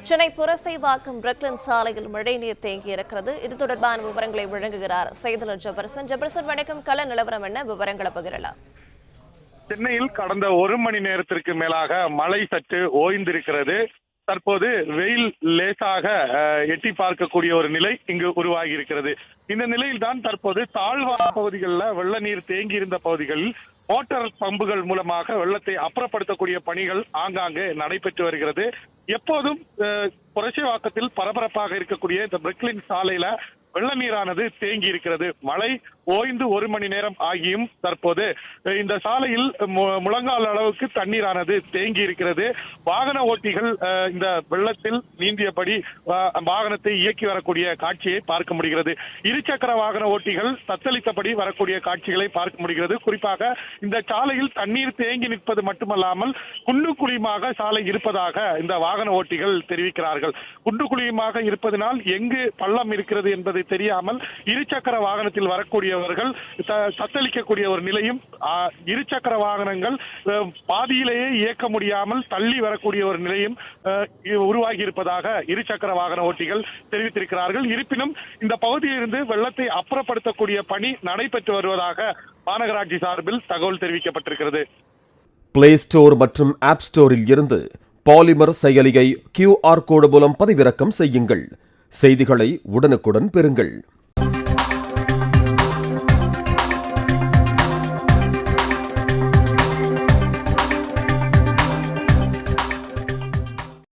சென்னை புரசைவாக்கம் பிரக்லன் சாலையில் மழைநீர் தேங்கியிருக்கிறது. இது தொடர்பான விவரங்களை வழங்குகிறார் செய்தியாளர் ஜெபர்சன். ஜெபர்சன், வணக்கம். கள நிலவரம் என்ன, விவரங்களை பகிரலாம். சென்னையில் கடந்த ஒரு மணி நேரத்திற்கு மேலாக மழை சற்று ஓய்ந்திருக்கிறது. தற்போது வெயில் லேசாக எட்டி பார்க்கக்கூடிய ஒரு நிலை இங்கு உருவாகி இருக்கிறது. இந்த நிலையில் தான் தற்போது தாழ்வான பகுதிகளில் வெள்ள நீர் தேங்கி இருந்த பகுதிகளில் மோட்டார் பம்புகள் மூலமாக வெள்ளத்தை அப்புறப்படுத்தக்கூடிய பணிகள் ஆங்காங்கே நடைபெற்று வருகிறது. எப்போதும் புரசைவாக்கத்தில் பரபரப்பாக இருக்கக்கூடிய இந்த பிரக்லின் சாலையில வெள்ள நீரானது தேங்கி இருக்கிறது. மழை ஓய்ந்து ஒரு மணி நேரம் ஆகியும் தற்போது இந்த சாலையில் முழங்கால் அளவுக்கு தண்ணீரானது தேங்கி இருக்கிறது. வாகன ஓட்டிகள் இந்த வெள்ளத்தில் நீந்தியபடி வாகனத்தை இயக்கி வரக்கூடிய காட்சியை பார்க்க முடிகிறது. இருசக்கர வாகன ஓட்டிகள் தத்தளித்தபடி வரக்கூடிய காட்சிகளை பார்க்க முடிகிறது. குறிப்பாக இந்த சாலையில் தண்ணீர் தேங்கி நிற்பது மட்டுமல்லாமல் குண்டு குழியுமாக சாலை இருப்பதாக இந்த வாகன ஓட்டிகள் தெரிவிக்கிறார்கள். குண்டு குழியுமாக இருப்பதனால் எங்கு பள்ளம் இருக்கிறது என்பதை தெரியாமல் இருசக்கர வாகனத்தில் வரக்கூடியவர்கள் தத்தளிக்கக்கூடிய ஒரு நிலையும், இருசக்கர வாகனங்கள் பாதியிலேயே இயக்க முடியாமல் தள்ளி வரக்கூடிய ஒரு நிலையும் உருவாகி இருப்பதாக இருசக்கர வாகன ஓட்டிகள் தெரிவித்திருக்கிறார்கள். இருப்பினும் இந்த பகுதியிலிருந்து வெள்ளத்தை அப்புறப்படுத்தக்கூடிய பணி நடைபெற்று வருவதாக மாநகராட்சி சார்பில் தகவல் தெரிவிக்கப்பட்டிருக்கிறது. பிளே ஸ்டோர் மற்றும் ஆப் ஸ்டோரில் இருந்து பாலிமர் செயலியை QR கோடு மூலம் பதிவிறக்கம் செய்யுங்கள். செய்திகளை உடனுக்குடன் பெறுங்கள்.